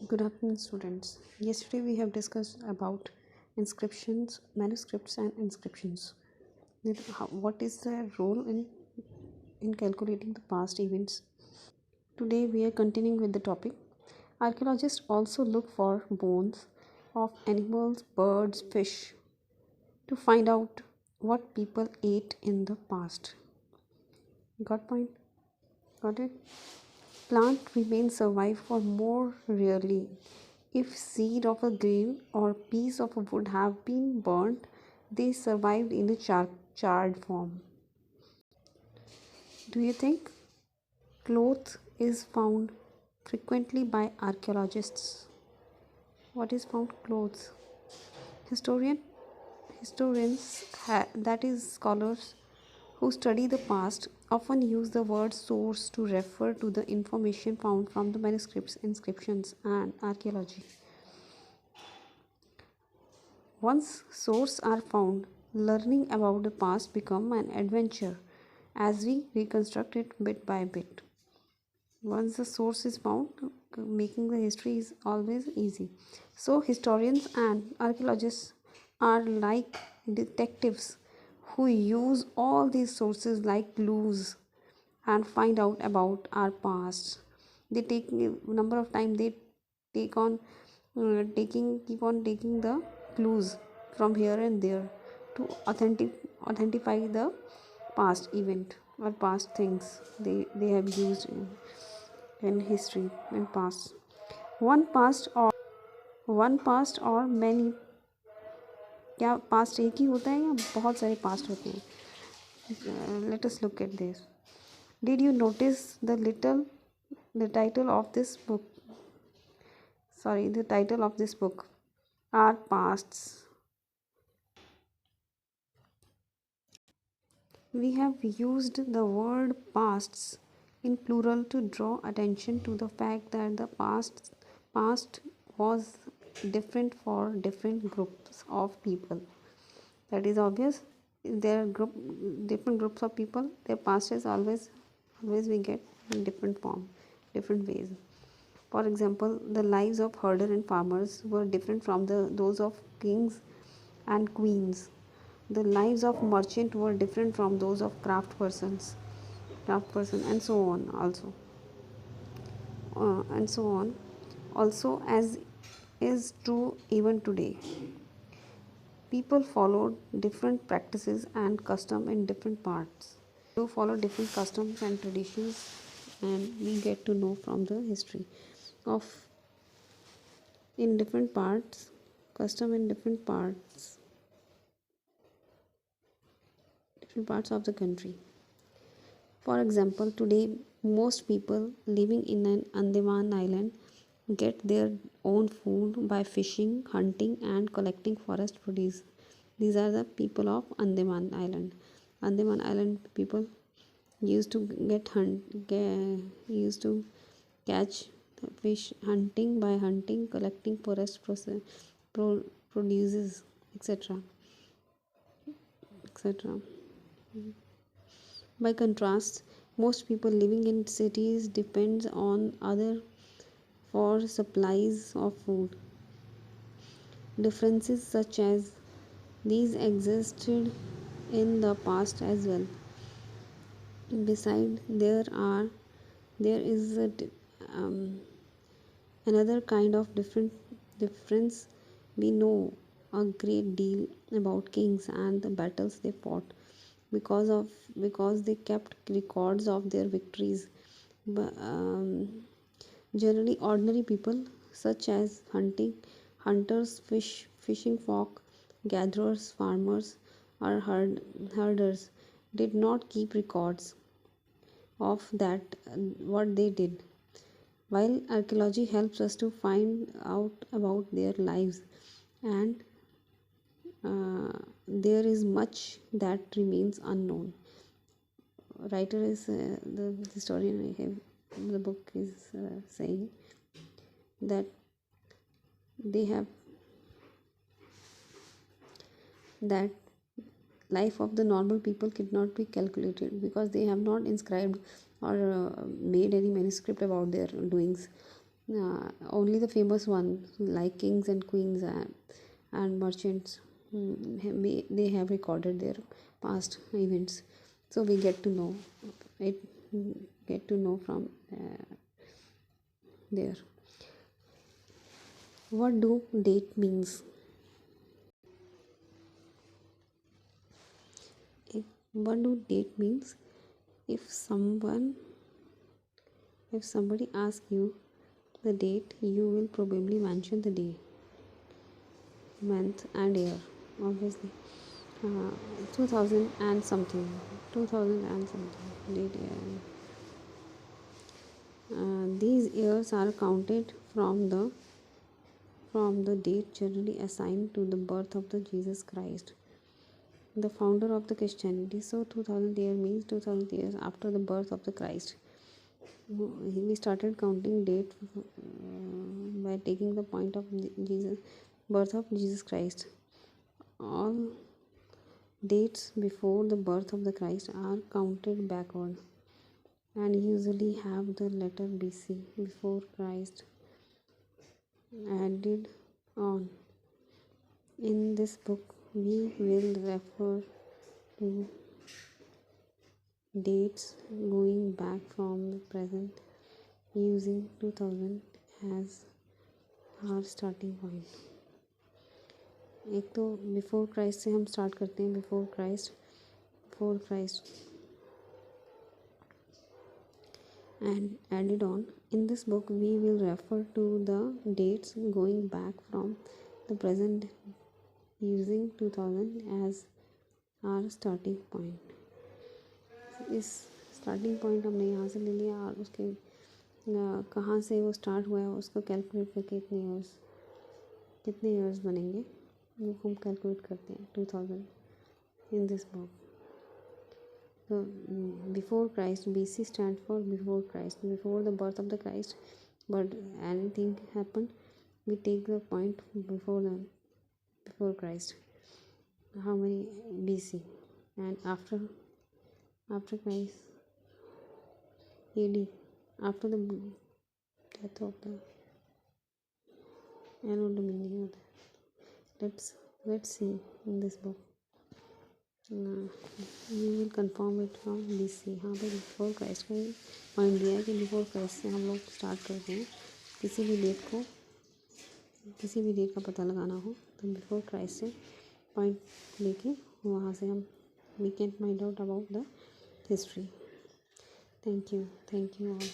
Good afternoon, students. Yesterday we have discussed about inscriptions, manuscripts, and inscriptions. What is their role in calculating the past events? Today we are continuing with the topic. Archaeologists also look for bones of animals, birds, fish to find out what people ate in the past. Got point? Got it? Plant remains survive for more rarely. If seed of a grain or piece of a wood have been burnt, they survived in a charred form. Do you think cloth is found frequently by archaeologists? What is found clothes? Historian that is scholars who study the past often use the word source to refer to the information found from the manuscripts, inscriptions, and archaeology. Once sources are found, learning about the past become an adventure as we reconstruct it bit by bit. Once the source is found, making the history is always easy. So historians and archaeologists are like detectives who use all these sources like clues and find out about our past. They take a number of time they take on taking keep on taking the clues from here and there to authentify the past event or past things they have used in history and past. One past or many, क्या past एक ही होता है या बहुत सारे past होते हैं? Let us look at this. Did you notice the title of this book? Sorry, the title of this book, Our Pasts. We have used the word pasts in plural to draw attention to the fact that the past was different for different groups of people. That is obvious. There are different groups of people. Their past is always we get in different form, different ways. For example, the lives of herder and farmers were different from those of kings and queens. The lives of merchant were different from those of craft person, and so on. Also, as is true even today, people followed different practices and custom in different parts. To follow different customs and traditions, and we get to know from the history of in different parts, custom in different parts of the country. For example, today most people living in an Andaman island get their own food by fishing, hunting, and collecting forest produce. These are the people of Andaman Island. Andaman Island people used to used to catch fish hunting by hunting, collecting forest produces, etc. etc. By contrast, most people living in cities depends on other for supplies of food. Differences such as these existed in the past as well. Beside, there is another kind of difference. We know a great deal about kings and the battles they fought because they kept records of their victories. But, generally, ordinary people such as hunters, fishing folk, gatherers, farmers, or herders did not keep records of that what they did. While archaeology helps us to find out about their lives, and there is much that remains unknown. Writer is the historian I have the book is saying that they have that life of the normal people cannot be calculated because they have not inscribed or made any manuscript about their doings. Only the famous ones like kings and queens and merchants, they have recorded their past events, so we get to know it, get to know from there. What do date means? What do date means? If someone, if somebody asks you the date, you will probably mention the day, month and year, obviously. 2000 and something, 2000 and something date. These years are counted from the date generally assigned to the birth of the Jesus Christ, the founder of the Christianity. So 2000 year means 2000 years after the birth of the Christ. We started counting date by taking the point of Jesus, birth of Jesus Christ. All dates before the birth of the Christ are counted backward and usually have the letter BC, before Christ, added on. In this book, we will refer to dates going back from the present using 2000 as our starting point. एक तो before Christ से हम start करते हैं, before Christ and added on. In this book, we will refer to the dates going back from the present using 2000 as our starting point. इस starting point हमने यहाँ से ले लिया और उसके कहाँ से वो स्टार्ट हुआ है उसको कैलकुलेट करके कितने ईयर्स बनेंगे वो हम कैलकुलेट करते हैं 2000 in this book. So before Christ, BC stands for before Christ, before the birth of the Christ. But anything happened, we take the point before Christ. How many BC? And after Christ, AD, after the death of the, I don't know the meaning of that. Let's see in this book. We will confirm it from BC. हाँ भाई, before Christ का point दिया है कि before Christ से हम लोग start करते हैं. किसी भी डेट का पता लगाना हो तो बिफोर क्राइस्ट से पॉइंट लेके वहाँ से हम we can find out about the history. Thank you all.